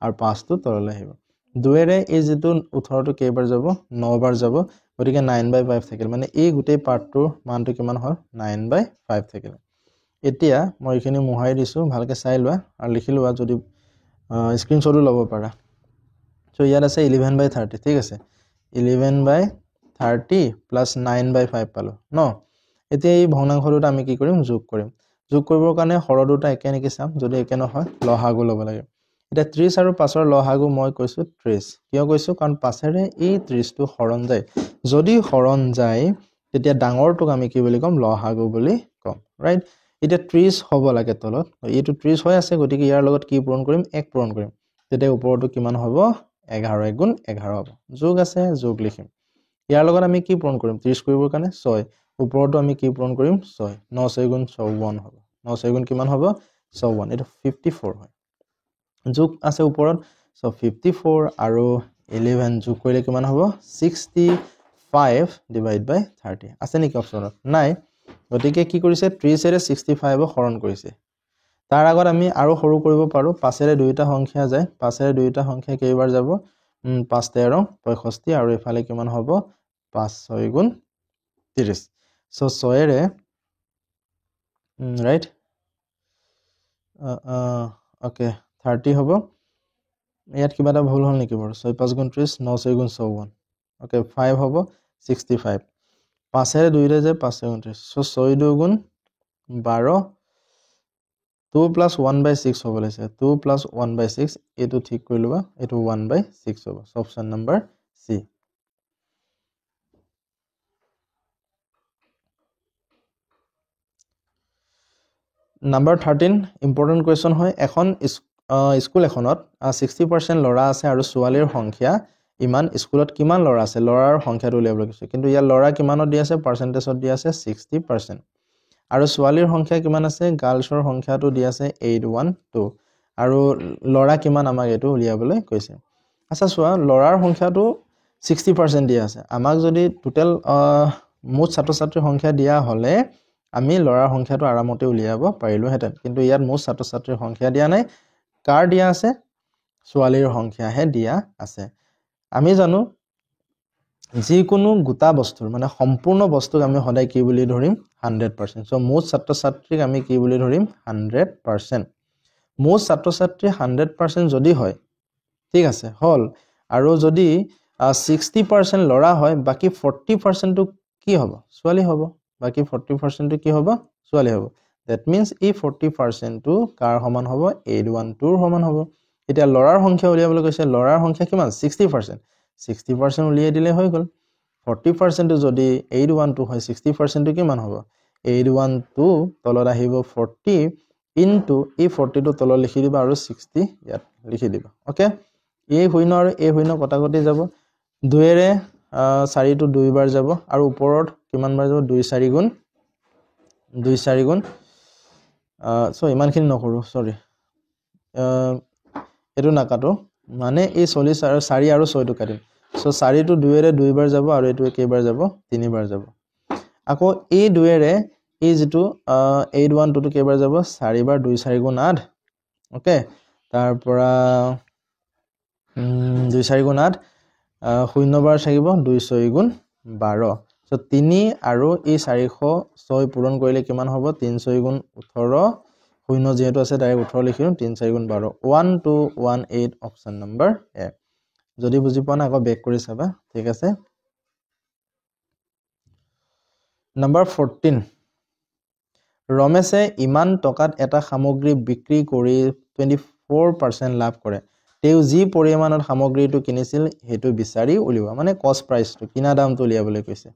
আৰু 5টো তললৈ আহিব 2ৰে এই যেটো 18টো কেইবাৰ যাব 9 বাৰ যাব গতিকে 9/5 থাকিল মানে এই গোটেই পাৰ্টটোৰ মানটো কিমান হয় 9/5 থাকিল এতিয়া মই এইখিনি মোহাই দিছো ভালকে চাই লোৱা আৰু লিখি লোৱা যদি স্ক্ৰিনশ্বটও ল'ব পাৰা সো ইয়াত আছে 11/30 ঠিক আছে 11/30 প্লাস 9/5 পালো ন এতিয়া এই ভগ্নাংশটোত আমি কি কৰিম যোগ কৰিম যোগ কৰিবৰ কাৰণে হৰ দুটা একে নেকি চাম যদি একে নহয় লহাগু ল'ব লাগে এটা 30 আৰু 5 ৰ লহাগু মই কৈছো 30 কিয় কৈছো কাৰণ 5ৰে এই 30 টো হৰণ যায় যদি হৰণ যায় তেতিয়া ডাঙৰটোক আমি কি বুলি কম লহাগু বুলি কম ৰাইট এটা 30 হ'ব লাগে তলত এইটো 30 হৈ আছে গতিকে ইয়াৰ লগত কি পূৰণ কৰিম 1 পূৰণ কৰিম তেতিয়া ওপৰটো কিমান হ'ব 11 গুণ 11 হ'ব যোগ আছে যোগ লিখিম ইয়াৰ লগত আমি কি পূৰণ কৰিম 30 কৰিবৰ কাৰণে 6 ওপৰটো আমি কি পূৰণ কৰিম 6 9 6 গুণ 54 হ'ব 9 6 গুণ কিমান হ'ব 54 এটা 54 হয় যোগ আছে ওপৰত সো 54 আৰু 11 যোগ কৰিলে কিমান হ'ব 65 ডিভাইড বাই 30 আছে নেকি অপচনত নাই গতিকে কি কৰিছে 30 এৰে 65 হৰণ কৰিছে তাৰ আগত আমি আৰু সৰু কৰিব পাৰো 5 এৰে দুইটা সংখ্যা যায় 5 এৰে দুইটা সংখ্যা কেইবাৰ যাব 5 13 65 আৰু ইফালে কিমান হ'ব 5 6 গুণ 30 সো 6 এৰে ৰাইট ওকে 30 হ'ব ইয়াত কিবা এটা ভুল হ'ল নেকি বাৰু 6 5 গুণ 30 9 6 গুণ 54 ওকে 5 হ'ব 65 5 এৰে দুইটা যায় 5 6 গুণ 30 সো 6 2 গুণ 12 2 plus 1/6 হ'ব লৈছে 2 plus 1/6 এটো ঠিক কৰি লবা এটো 1/6 হ'ব অপচন নম্বৰ সি নাম্বাৰ 13 ইম্পৰ্টেন্ট কোৱেশ্চন হয় এখন স্কুল এখনত 60% ল'ৰা আছে আৰু ছোৱালীৰ সংখ্যা ইমান স্কুলত কিমান ল'ৰা আছে ল'ৰাৰ সংখ্যাটো উলিয়াবলৈ কৈছে কিন্তু ইয়াৰ ল'ৰা কিমানত দি আছে পাৰ্চেন্টেজত দি আছে 60% আৰু ছোৱালীৰ সংখ্যা কিমান আছে গাৰ্লছৰ সংখ্যাটো দি আছে 812 আৰু ল'ৰা কিমান আমাক এটো উলিয়াবলৈ কৈছে আচ্ছা চোৱা ল'ৰাৰ সংখ্যাটো 60% দি আছে আমাক যদি টোটাল মুঠ ছাত্ৰ ছাত্ৰীৰ সংখ্যা দিয়া হলে আমি ল'ৰাৰ সংখ্যাটো আৰামতে উলিয়াব পাৰিলো হেতেন কিন্তু ইয়াত মুঠ ছাত্ৰ ছাত্ৰীৰ সংখ্যা দিয়া নাই কাৰ দিয়া আছে ছোৱালীৰ সংখ্যাহে দিয়া আছে আমি জানো যিকোনো গোটা বস্তুৰ মানে সম্পূৰ্ণ বস্তুক আমি সদায় কি বুলি ধৰিম 100% সো মুঠ ছাত্ৰ ছাত্ৰীক আমি কি বুলি ধৰিম 100% মুঠ ছাত্ৰ ছাত্ৰী 100% যদি হয় ঠিক আছে হল আৰু যদি 60% ল'ৰা হয় বাকি 40% টো কি হ'ব ছোৱালী হ'ব বাকি 40% টো কি হ'ব ছোৱালী হ'ব that means এই 40% টো কাৰ সমান হ'ব 812 ৰ সমান হ'ব এতিয়া ল'ৰাৰ সংখ্যা উলিয়াবলৈ কৈছে ল'ৰাৰ সংখ্যা কিমান 60% 60% উলিয়াই দিলে হৈ গল 40% টো যদি 812 হয় 60% টো কিমান হ'ব 812 তলত আহিব 40 into এই 40 টো তলত লিখি দিবা আৰু 60 ইয়াত লিখি দিবা ওকে এই শূন্য আৰু এই শূন্য কটাকটি যাব 2 এৰে 4 টো 2 বাৰ যাব আৰু ওপৰত কিমান বাৰ যাব 2 4 গুণ সো ইমানখিনি নকৰো সৰি এটো নাকাটো মানে এই 40 আৰু 4 আৰু 6 টো কাটিম সো 4 টো 2 এৰে 2 বাৰ যাব আৰু এটো কেইবাৰ যাব 3 বাৰ যাব আকৌ এই 2 এৰে এই যেটো 812 টো কেইবাৰ যাব 4 বাৰ 2 4 গুণ 8 ওকে তাৰ পৰা 2 4 গুণ 8 শূন্য বাৰ থাকিব 2 6 গুণ 12 সো 3 আৰু এই 406 পূৰণ কৰিলে কিমান হ'ব 3 6 গুণ 18 শূন্য যেহেতু আছে ডাইৰেক্ট 18 লিখিম 3 4 গুণ 12 1218 অপচন নম্বৰ এ যদি বুজি পোৱা না আকৌ বেক কৰি চাবা ঠিক আছে নাম্বাৰ 14 ৰমেশে ইমান টকাত এটা সামগ্ৰী বিক্ৰী কৰি 24% লাভ কৰে তেও যি পৰিমাণৰ সামগ্ৰীটো কিনিছিল হেতু বিচাৰি উলিওৱা মানে কষ্ট প্ৰাইসটো কিনা দামটো উলিয়াবলৈ কৈছে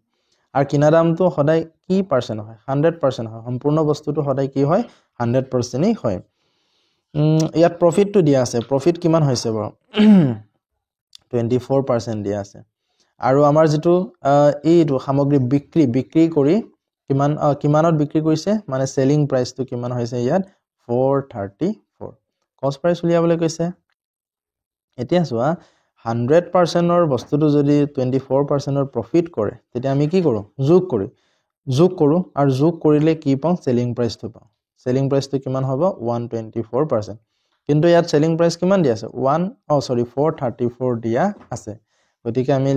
আৰু কিনা দামটো সদায় কি পাৰ্সেন্ট হয় 100% হয় সম্পূৰ্ণ বস্তুটো সদায় কি হয় 100% ই হয় ইয়াত প্ৰফিটটো দিয়া আছে প্ৰফিট কিমান হৈছে বাৰু 24% দিয়া আছে আৰু আমাৰ যেটো এইটো সামগ্ৰী বিক্ৰী কৰি কিমানত বিক্ৰী কৰিছে মানে সেলিং প্ৰাইসটো কিমান হৈছে ইয়াত 434 কষ্ট প্ৰাইস উলিয়াবলৈ কৈছে এতিয়া চোৱা 100% ৰ বস্তুটো যদি 24% ৰ প্ৰফিট কৰে তেতিয়া আমি কি কৰো যোগ কৰো আৰু যোগ কৰিলে কি পাওঁ সেলিং প্ৰাইসটো পাওঁ সেলিং প্ৰাইচটো কিমান হ'ব 124% কিন্তু ইয়াত সেলিং প্ৰাইচ কিমান দিয়া আছে 434 দিয়া আছে গতিকে আমি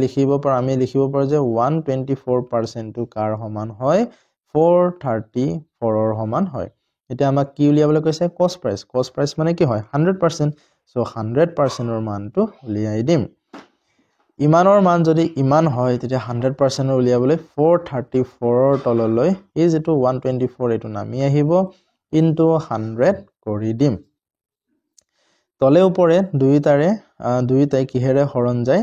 লিখিব পাৰো যে 124% টো কাৰ সমান হয় 434 ৰ সমান হয় এতিয়া আমাক কি উলিয়াবলৈ কৈছে কস্ট প্ৰাইচ মানে কি হয় 100% সো 100% ৰ মানটো উলিয়াই দিম ইমানৰ মান যদি ইমান হয় তেতিয়া 100% ৰ উলিয়াবলৈ 434 ৰ তললৈ এই যেটো 124 এটো নামি আহিব ইনটু 100 কৰি দিম তলে উপৰে দুইটাই কিহেৰে হৰণ যায়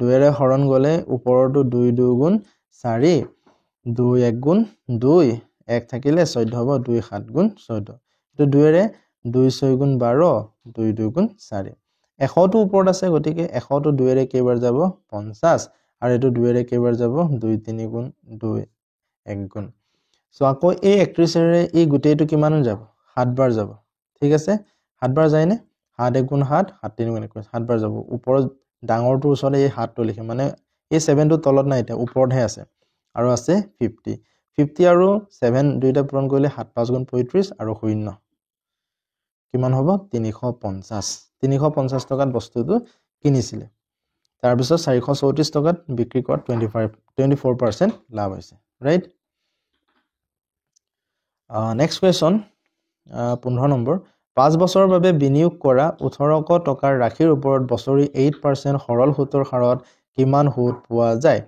দুয়েৰে হৰণ গলে ওপৰটো 2 2 গুণ 4 2 1 গুণ 2 1 থাকিলে 14 হ'ব 2 7 গুণ 14 এটো দুয়েৰে 2 6 গুণ 12 2 2 গুণ 4 100 টো ওপৰত আছে গতিকে 100 টো দুয়েৰে কেইবাৰ যাব 50 আৰু এটো দুয়েৰে কেইবাৰ যাব 2 3 গুণ 2 1 গুণ সো আকৌ এই 31 ৰে এই গুটেইটো কিমান যাব 7 বাৰ যাব ঠিক আছে 7 বাৰ যায় নে 7 1 গুণ 7 7 3 গুণ 21 7 বাৰ যাব ওপৰত ডাঙৰটো ওচৰতে এই 7 টো লিখে মানে এই 7 টো তলত নাই এতিয়া ওপৰতহে আছে আৰু আছে 50 আৰু 7 দুইটা পূৰণ কৰিলে 7 5 গুণ 35 আৰু 0 কিমান হ'ব 350 টকাত বস্তুটো কিনিছিলে তাৰ পিছত 434 টকাত বিক্ৰী কৰাত 24% লাভ হৈছে ৰাইট নেক্সট কোৱেশ্চন 15 নম্বৰ 5 বছৰৰ বাবে বিনিয়োগ কৰা 1800 টকাৰ ৰাখিৰ ওপৰত বছৰি 8% সৰল সুতৰ হাৰত কিমান সুদ পোৱা যায়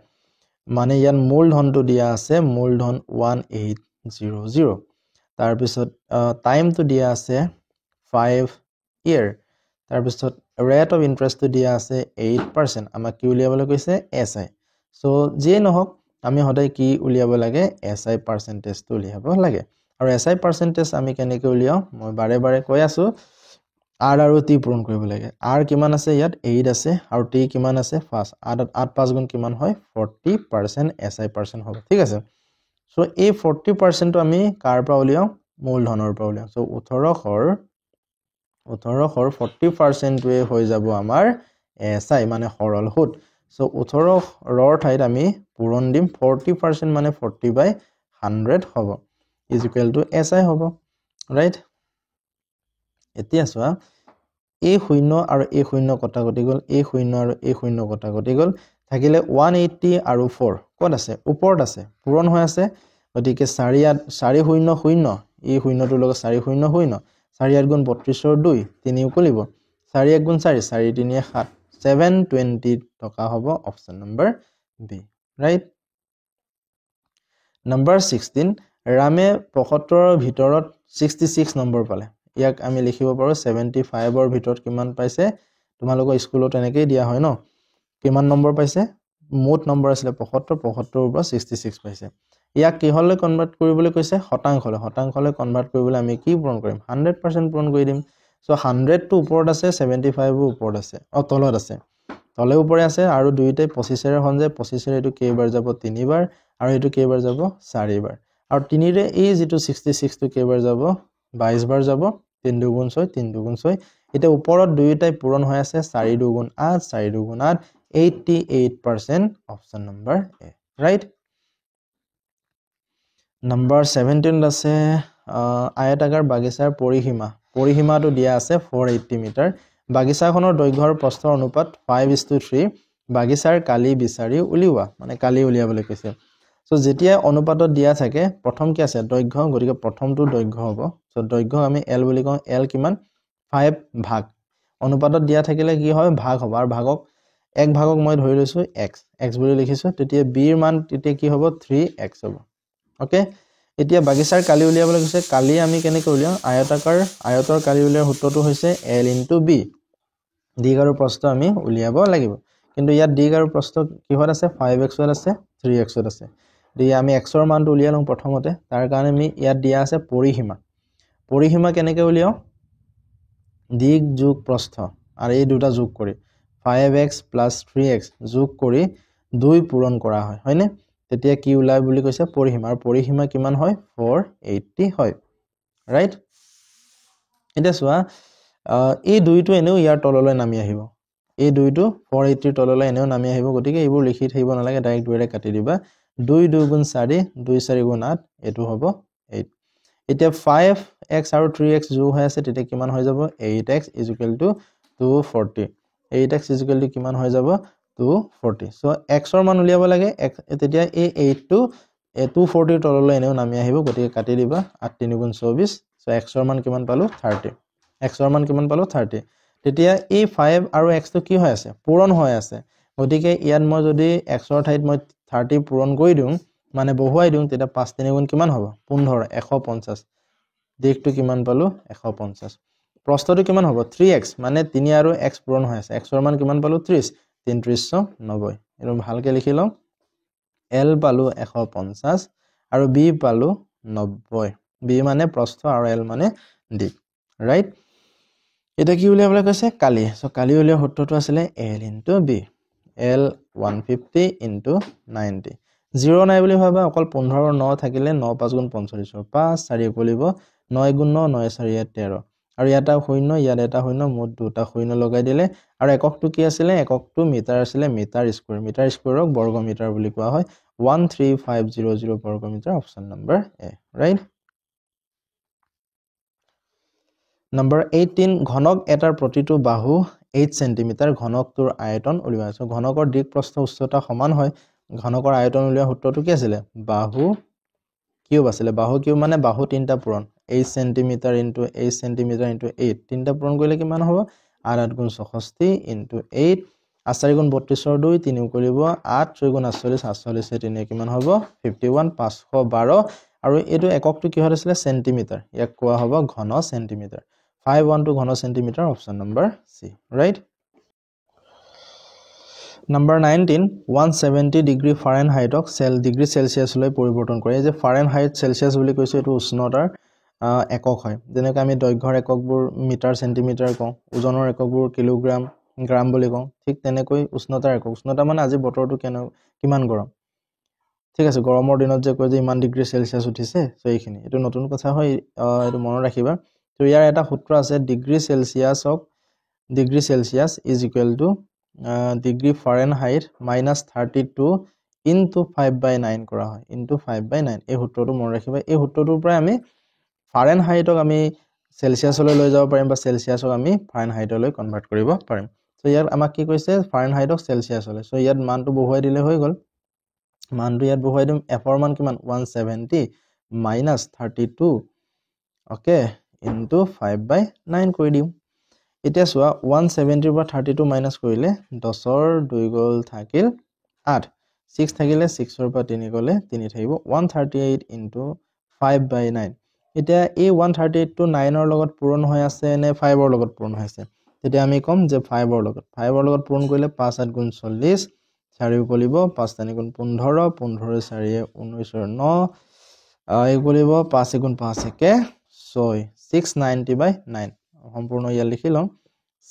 মানে ইয়াত মূলধনটো দিয়া আছে মূলধন 1800 তাৰ পিছত টাইমটো দিয়া আছে 5 ইয়াৰ তাৰ পিছত ৰেট অফ ইন্টাৰেষ্টটো দিয়া আছে 8% আমাক কি উলিয়াবলৈ কৈছে এসআই সো যে নহক আমি হদাই কি উলিয়াব লাগে এসআই পার্সেন্টেজটো উলিয়াব লাগে আৰু এসআই পাৰ্সেন্টেজ আমি কেনেকৈ উলিয়াও মই বাৰে বাৰে কৈ আছো r আৰু t পূৰণ কৰিব লাগে r কিমান আছে ইয়াত 8 আছে আৰু t কিমান আছে 5 8 5 গুণ কিমান হয় 40% এসআই পার্সেন্ট হ'ব ঠিক আছে সো এই 40% টো আমি কাৰ পৰা উলিয়াও মূলধনৰ পৰা উলিয়াও সো 1800 40% টোৱে হৈ যাব আমাৰ এসআই মানে সৰল সুদ সো 18 ৰৰ ঠাইত আমি পূৰণ দিম 40% মানে 40/100 হ'ব is equal to SI হ'ব right এতিয়া চোৱা এই শূন্য আৰু এই শূন্য কটা গটি গল এই শূন্য আৰু এই শূন্য কটা গটি গল থাকিলে 180 আৰু 4 ক'ত আছে ওপৰত আছে পূৰণ হৈ আছে গতিকে 4 শূন্য শূন্য এই শূন্যটোৰ লগত 4 শূন্য শূন্য 4 8 গুণ 32 ৰ 2 3 উকলিব 4 1 গুণ 4 4 3 7 720 টকা হ'ব option number B right number 16 ৰামে 75 ৰ ভিতৰত 66 নম্বৰ পালে ইয়াক আমি লিখিব পাৰো 75 ৰ ভিতৰত কিমান পাইছে তোমালোকৰ স্কুলত এনেকৈ দিয়া হয় ন কিমান নম্বৰ পাইছে মুঠ নম্বৰ আছিল 75 ৰ পৰা 66 পাইছে ইয়াক কি হলে কনভাৰ্ট কৰিবলৈ কৈছে শতাংশলৈ কনভাৰ্ট কৰিবলৈ আমি কি পূৰণ কৰিম 100% পূৰণ কৰি দিম সো 100 টো ওপৰত আছে 75 ও ওপৰত আছে তলত আছে তলে উপৰে আছে আৰু দুইটাই 25 ৰে হন যায় 25 ৰে এটো কেইবাৰ যাব 3 বাৰ আৰু এটো কেইবাৰ যাব 4 বাৰ আৰু 3 ৰে এই যেটো 66 টো কেইবাৰ যাব 22 বাৰ যাব 3 2 গুণ 6 3 2 গুণ 6 এটা ওপৰত দুইটাই পূৰণ হৈ আছে 4 2 গুণ 8 4 2 গুণ 8 88% অপচন নম্বৰ এ ৰাইট নম্বৰ 17 আছে আয়তাকাৰ বাগিচাৰ পৰিসীমাটো দিয়া আছে 480 মিটাৰ বাগিচাখনৰ দৈৰ্ঘ্য আৰু প্ৰস্থৰ অনুপাত 5:3 বাগিচাৰ কালি বিচাৰি উলিওৱা মানে কালি উলিয়াবলৈ কৈছে সো যেতিয়া অনুপাতত দিয়া থাকে প্ৰথম কি আছে দৈৰ্ঘ্য গতিকে প্ৰথমটো দৈৰ্ঘ্য হ'ব সো দৈৰ্ঘ্য আমি l বুলি কওঁ l কিমান 5 ভাগ অনুপাতত দিয়া থাকিলে কি হয় ভাগ হ'ব আৰু ভাগক এক ভাগক মই ধৰি লৈছো x বুলি লিখিছো তেতিয়া b ৰ মান তেতিয়া কি হ'ব 3x হ'ব ওকে এতিয়া বাগিচাৰ কালি উলিয়াবলৈ কৈছে কালি আমি কেনেকৈ উলিয়াও আয়তৰ কালি উলিয়াৰ সূত্ৰটো হৈছে l * b দিগ আৰু প্ৰস্থ আমি উলিয়াব লাগিব কিন্তু ইয়াত দিগ আৰু প্ৰস্থ কিহত আছে 5x ত আছে 3x ত আছে দিয়া আমি x ৰ মানটো উলিয়াই লওঁ প্ৰথমতে তাৰ কাৰণে আমি ইয়াত দিয়া আছে পৰিসীমা কেনেকৈ উলিয়াও দিগ যোগ প্ৰস্থ আৰু এই দুটা যোগ কৰি 5x + 3x যোগ কৰি 2 পূৰণ কৰা হয় হয়নে তেতিয়া কি উলাই বুলি কৈছে পৰিসীমা আৰু পৰিসীমা কিমান হয় 480 হয় ৰাইট এটা চোৱা এই দুইটো এনেও ইয়াৰ তললৈ নামি আহিব এই দুইটো 480 তললৈ এনেও নামি আহিব গতিকে এইবোৰ লিখি থাকিব নালাগে ডাইৰেক্ট দুইৰে কাটি দিবা 2 2 গুণ 4 2 4 গুণ 8 এটো হ'ব 8 এতিয়া 5x আৰু 3x যোগ হৈ আছে তেতিয়া কিমান হৈ যাব 8x = 240 8x = কিমান হৈ যাব 240 সো x ৰ মান উলিয়াব লাগে তেতিয়া এই 8 টো 240 তললৈ এনেও নামি আহিব গতিকে কাটি দিবা 8 3 গুণ 24 সো x ৰ মান কিমান পালো 30 x ৰ মান কিমান পালো 30 তেতিয়া এই 5 আৰু x টো কি হৈ আছে পূৰণ হৈ আছে গতিকে ইয়াত মই যদি x ৰ ঠাইত মই 30 পূৰণ কৰি দিওঁ মানে বহুৱাই দিওঁ তেতিয়া 5 3 গুণ কিমান হ'ব 15 150 দিকটো কিমান পালো 150 প্ৰস্থটো কিমান হ'ব 3x মানে 3 আৰু x পূৰণ হৈ আছে x ৰ মান কিমান পালো 30 3390 এটো ভালকে লিখি লওঁ l পালো 150 আৰু b পালো 90 b মানে প্ৰস্থ আৰু l মানে দিক ৰাইট এটা কি উলিয়াবলৈ কৈছে কালি সো কালি উলিয়া সূত্ৰটো আছিল l * b l 150 * 90 0 নাই বুলি ভাবা অকল 15 9 থাকিলে 9 5 গুণ 45 5 4 কৰিব 9 গুণ 9 9 4 13 আৰু এটা শূন্য ইয়াত এটা শূন্য মুঠ দুটা শূন্য লগাই দিলে আৰু এককটো কি আছিল এককটো মিটাৰ আছিল মিটাৰ স্কয়াৰক বৰ্গ মিটাৰ বুলি কোৱা হয় 13500 বৰ্গ মিটাৰ অপচন নম্বৰ এ ৰাইট নম্বৰ 18 ঘনক এটাৰ প্ৰতিটো বাহু 8 cm ঘনকটোৰ আয়তন উলিওৱা আছে ঘনকৰ দিক প্ৰস্থ উচ্চতা সমান হয় ঘনকৰ আয়তন উলিওৱা সূত্ৰটো কি আছিল বাহু কিউব আছিল বাহু কিউব মানে বাহু তিনটা পূৰণ 8 cm * 8 cm * 8 তিনটা পূৰণ কৰিলে কিমান হ'ব 8 গুণ 64 * 8 4 গুণ 32 ৰ 2 3 কৰিব 8 3 গুণ 48 48 3 কিমান হ'ব 51 512 আৰু এটো এককটো কি হৈছিল সেন্টিমিটাৰ ইয়াক কোৱা হ'ব ঘন সেন্টিমিটাৰ 512 ঘন centimetre option number C right number 19 170 degree ফাৰেনহাইটক ডিগ্ৰী সেলসিয়াস লৈ পৰিৱৰ্তন কৰে যে ফাৰেনহাইট সেলসিয়াস বুলি কৈছে এটো উষ্ণতাৰ একক হয় যেনেকৈ আমি দৈৰ্ঘ্যৰ এককবোৰ মিটাৰ সেন্টিমিটাৰ কওঁ ওজনৰ এককবোৰ কিলোগ্ৰাম গ্ৰাম বুলি কওঁ ঠিক তেনেকৈ উষ্ণতাৰ একক উষ্ণতা মানে আজি বতৰটো কিমান গৰম ঠিক আছে গৰমৰ দিনত যে কয় যে ইমান ডিগ্ৰী সেলসিয়াস উঠিছে সো এইখিনি এটো নতুন কথা হয় এটো মনত ৰাখিবা তো ইয়াৰ এটা সূত্ৰ আছে ডিগ্ৰী সেলসিয়াস = ডিগ্ৰী ফাৰেনহাইট -32 * 5/9 কৰা হয় * 5/9 এই সূত্ৰটো মনত ৰাখিবা এই সূত্ৰটোৰ পৰা আমি ফাৰেনহাইটক আমি সেলসিয়াসলৈ লৈ যাব পাৰিম বা সেলসিয়াসক আমি ফাৰেনহাইটলৈ কনভাৰ্ট কৰিব পাৰিম সো ইয়াত আমাক কি কৈছে ফাৰেনহাইটক সেলসিয়াসলৈ সো ইয়াত মানটো বহুৱাই দিলে হৈ গল মানটো ইয়াত বহুৱাই দিম f ৰ মান কিমান 170 - 32 ওকে * 5/9 কৰি দিম এতিয়া চোৱা 170 পৰা 32 মাইনাস কৰিলে 10 ৰ 2 গল থাকিল 8 6 থাকিলে 6 ৰ পৰা 3 গলে 3 থাকিব 138 * 5/9 এতিয়া এই 138 টো 9 ৰ লগত পূৰণ হৈ আছে নে 5 ৰ লগত পূৰণ হৈ আছে তেতিয়া আমি কম যে 5 ৰ লগত পূৰণ কৰিলে 5 8 গুণ 40 4 কৰিব 5 3 গুণ 15 15 4 19 9 এই কৰিব 5 গুণ 5 1 6 690/9 সম্পূৰ্ণ ইয়া লিখি লম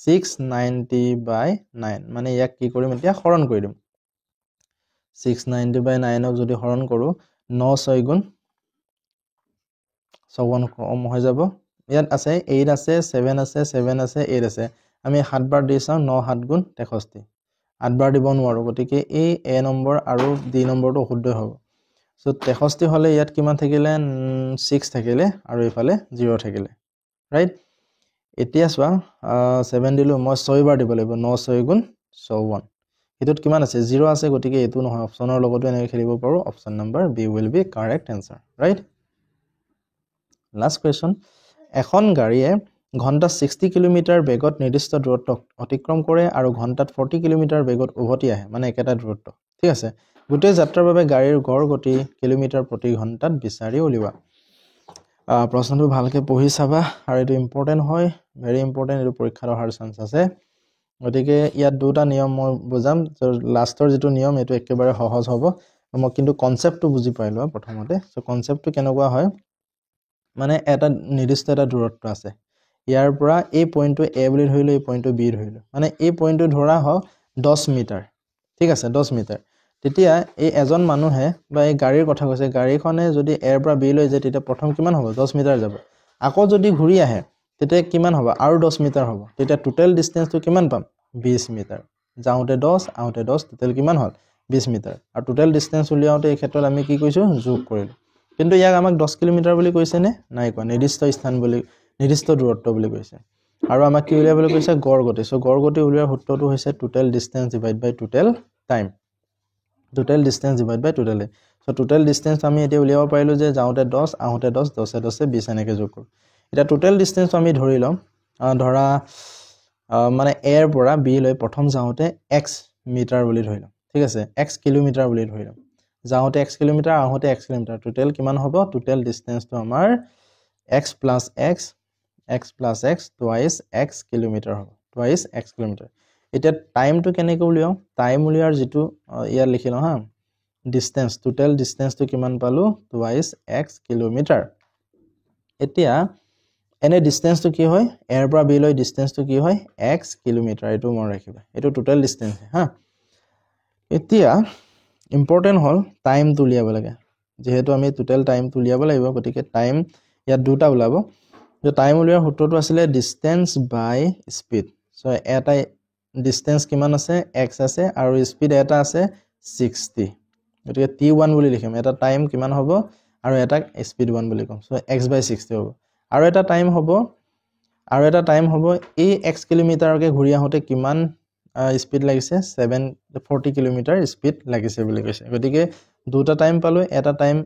690/9 মানে ইয়াক কি কৰিম এতিয়া হৰণ কৰি দিম 690/9 ক যদি হৰণ কৰো 9 6 গুণ 54 কম হৈ যাব ইয়াত আছে 8 আছে 7 আছে 7 আছে 8 আছে আমি 7 বাৰ দি চাও 9 7 গুণ 63 8 বাৰ দিব নোৱাৰো গতিকে এই a নম্বৰ আৰু d নম্বৰটো অশুদ্ধ হ'ব সো 63 হলে ইয়াত কিমান থাকিলে 6 থাকিলে আৰু ইফালে 0 থাকিলে ৰাইট এতিয়া চোৱা 7 দিলো মই 6 বাৰ দিব লাগিব 9 6 গুণ 54 এটোত কিমান আছে 0 আছে গতিকে এটো নহয় অপচনৰ লগতো এনেকৈ খেলিব পাৰো option number b will be correct answer right last question এখন গাড়ীয়ে ঘন্টাত 60 কিলোমিটাৰ বেগত নিৰ্দিষ্ট দূৰত্ব অতিক্ৰম কৰে আৰু ঘন্টাত 40 কিলোমিটাৰ বেগত উভতি আহে মানে একেটা দূৰত্ব ঠিক আছে গোটেই যাত্ৰাৰ বাবে গাড়ীৰ গড় গতি কিলোমিটাৰ প্ৰতি ঘন্টাত বিচাৰি উলিওৱা প্ৰশ্নটো ভালকে পঢ়ি চাবা আৰু এটো ইম্পৰ্টেন্ট হয় ভেৰি ইম্পৰ্টেন্ট এটো পৰীক্ষাত অহাৰ চান্স আছে গতিকে ইয়াত দুটা নিয়ম মই বুজাম লাষ্টৰ যেটো নিয়ম এটো একেবাৰে সহজ হ'ব মই কিন্তু কনসেপ্টটো বুজি পাইলো প্ৰথমতে সো কনসেপ্টটো কেনেকুৱা হয় মানে এটা নিৰ্দিষ্ট এটা দূৰত্ব আছে ইয়াৰ পৰা এই পইণ্টটো a বুলি ধৰিলো এই পইণ্টটো b ধৰিলো মানে এই পইণ্টটো ধৰা হয় 10 মিটাৰ ঠিক আছে 10 মিটাৰ তেতিয়া এই এজন মানুহে বা এই গাড়ীৰ কথা কৈছে গাড়ীখনে যদি a পৰা b লৈ যায় তেতিয়া প্ৰথম কিমান হ'ব 10 মিটাৰ যাব আকৌ যদি ঘূৰি আহে তেতিয়া কিমান হ'ব আৰু 10 মিটাৰ হ'ব তেতিয়া টোটাল ডিসটেন্সটো কিমান পাম 20 মিটাৰ যাওঁতে 10 আউতে 10 টোটাল কিমান হ'ল 20 মিটাৰ আৰু টোটেল ডিসটেন্স উলিয়াওতে এই ক্ষেত্ৰত আমি কি কৈছো যোগ কৰিলো কিন্তু ইয়াক আমাক 10 কিলোমিটাৰ বুলি কৈছে নে নাই কোৱা নিৰ্দিষ্ট স্থান বুলি নিৰ্দিষ্ট দূৰত্ব বুলি কৈছে আৰু আমাক কি উলিয়াবলৈ কৈছে গড় গতি সো গড় গতি উলিওৱাৰ সূত্ৰটো হৈছে total distance divide by total time total distance divide by total so total distance আমি এতিয়া উলিয়াব পাৰিলো যে যাওতে 10 আহোতে 10 10 10 20 এনেকে যোগ কৰো এটা টোটেল ডিসটেন্স আমি ধৰি লম ধৰা মানে a এৰ পৰা b লৈ প্ৰথম যাওতে x মিটাৰ বুলি ধৰি লম ঠিক আছে x কিলোমিটাৰ বুলি ধৰি লম যাওতে x কিলোমিটাৰ আহোতে x কিলোমিটাৰ টোটেল কিমান হ'ব টোটেল ডিসটেন্সটো আমাৰ x plus x twice x kilometre হ'ব twice x কিলোমিটাৰ এটা টাইমটো কেনেকৈ উলিয়াও টাইম উলিয়াৰ যেটো ইয়াৰ লিখিলো হা ডিসটেন্স টোটেল ডিসটেন্সটো কিমান পালো twice x কিলোমিটাৰ এতিয়া এনে ডিসটেন্সটো কি হয় এৰ পৰা b লৈ ডিসটেন্সটো কি হয় x কিলোমিটাৰ এটো মন ৰাখিবা এটো টোটেল ডিসটেন্স হা এতিয়া ইম্পৰ্টেন্ট হল টাইম তুলিয়াব লাগে যেহেতু আমি টোটেল টাইম তুলিয়াব লাগিব গতিকে টাইম ইয়াত দুটা ওলাব যে টাইম উলিয়াৰ সূত্ৰটো আছিল ডিসটেন্স বাই স্পিড সো এটা ডিসটেন্স কিমান আছে x আছে আৰু স্পিড এটা আছে 60 গতিকে t1 বুলি লিখিম এটা টাইম কিমান হ'ব আৰু এটা স্পিড 1 বুলি কম সো x/60 হ'ব আৰু এটা টাইম হ'ব এই x কিলোমিটাৰকে ঘূৰি আহোতে কিমান স্পিড লাগিছে 740 কিলোমিটাৰ স্পিড লাগিছে বুলি কৈছে গতিকে দুটা টাইম পালো এটা টাইম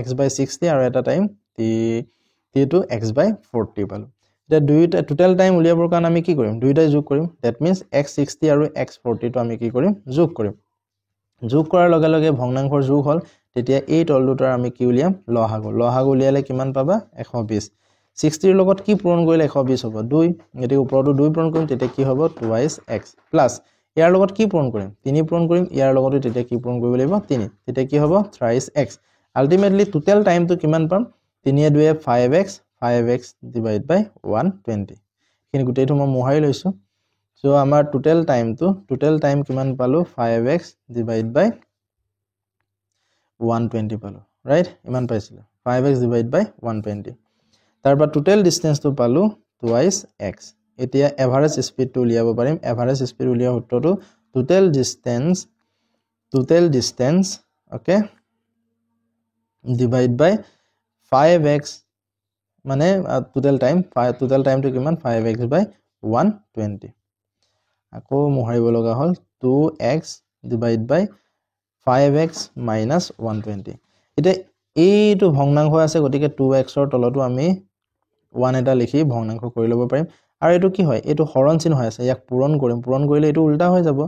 x/60 আৰু এটা টাইম t2 x/40 পালো এটা দুইটা টোটাল টাইম উলিয়াবৰ কাৰণে আমি কি কৰিম দুইটাই যোগ কৰিম দ্যাট মিন্স x60 আৰু x40 টো আমি কি কৰিম যোগ কৰিম যোগ কৰাৰ লগে লগে ভগ্নাংশৰ যোগ হল তেতিয়া এই তল দুটাৰ আমি কি উলিয়াম লহাগু উলিয়ালে কিমান পাবা 120 60 ৰ লগত কি পূৰণ কৰিলে 120 হ'ব 2 এটি ওপৰটো 2 পূৰণ কৰিম তেতিয়া কি হ'ব twice x প্লাস ইয়াৰ লগত কি পূৰণ কৰিম 3 পূৰণ কৰিম ইয়াৰ লগতো তেতিয়া কি পূৰণ কৰিব লাগিব 3 তেতিয়া কি হ'ব thrice x আলটিমেটলি টোটেল টাইমটো কিমান পাম 3 এ 2 এ 5x ডিভাইড বাই 120 কিনি গুটেইটো মই মোহাই লৈছো সো আমাৰ টোটেল টাইম কিমান পালো 5x ডিভাইড বাই 120 পালো ৰাইট ইমান পাইছিল 5x ডিভাইড বাই 120 তাৰপৰা টোটেল ডিসটেন্সটো পালো twice x এতিয়া এভাৰেজ স্পিডটো উলিয়াব পাৰিম এভাৰেজ স্পিড উলিয়াৰ সূত্ৰটো total distance okay divide by 5x মানে টোটেল টাইমটো কিমান 5x বাই 120 আকৌ মোহাৰিব লগা হল 2x divide by 5x minus 120 এটা এইটো ভগ্নাংশ আছে গতিকে 2x ৰ তলতো আমি 1 এটা লিখি ভগ্নাংশ কৰি লব পাৰিম আৰু এটো কি হয় এটো হৰণ চিহ্ন হৈ আছে ইয়াক পূৰণ কৰিলে এটো উল্টা হৈ যাব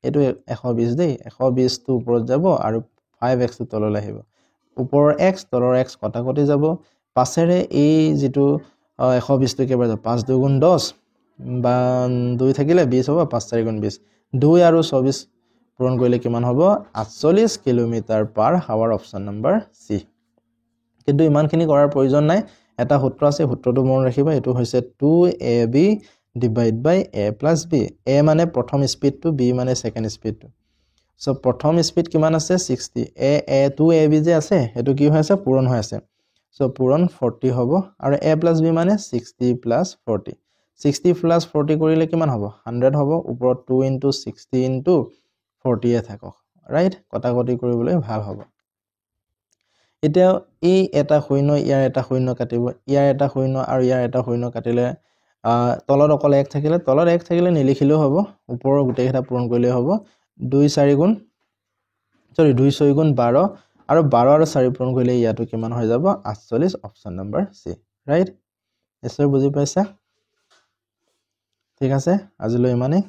এটো 120 দেই 120 টো ওপৰত যাব আৰু 5x টো তললৈ আহিব ওপৰৰ x তলৰ x কটাকটি যাব পাছেৰে এই যেটো 120 টো কেবাৰ যাব 5 2 গুণ 10 বা 2 থাকিলে 20 হ'ব 5 4 গুণ 20 2 আৰু 24 পূৰণ কৰিলে কিমান হ'ব 48 কিলোমিটাৰ পাৰ হাৱাৰ অপচন নম্বৰ সি কিন্তু ইমানখিনি কৰাৰ প্ৰয়োজন নাই এটা সূত্ৰ আছে সূত্ৰটো মন ৰাখিবা এটো হৈছে 2ab divide by a plus b a মানে প্ৰথম স্পিডটো b মানে সেকেন্ড স্পিডটো সো প্ৰথম স্পিড কিমান আছে 60 a 2ab যে আছে এটো কি হৈ আছে পূৰণ হৈ আছে সো পূৰণ 40 হ'ব আৰু a plus b মানে 60 plus 40 60 plus 40 কৰিলে কিমান হ'ব 100 হ'ব ওপৰত 2 into 60 into 40 এ থাকক ৰাইট কটাকটি কৰিবলৈ ভাল হ'ব এতিয়া এই এটা শূন্য ইয়াৰ এটা শূন্য কাটিব ইয়াৰ এটা শূন্য আৰু ইয়াৰ এটা শূন্য কাটিলে তলত অকল 1 থাকিলে তলত 1 থাকিলে নিলিখিলেও হ'ব ওপৰৰ গুটেইটা পূৰণ কৰিলে হ'ব 2 6 গুণ 12 আৰু 12 আৰু 4 পূৰণ কৰিলে ইয়াটো কিমান হৈ যাব 48 অপচন নম্বৰ সি ৰাইট এছৰ বুজি পাইছা ঠিক আছে আজিলৈ ইমানেই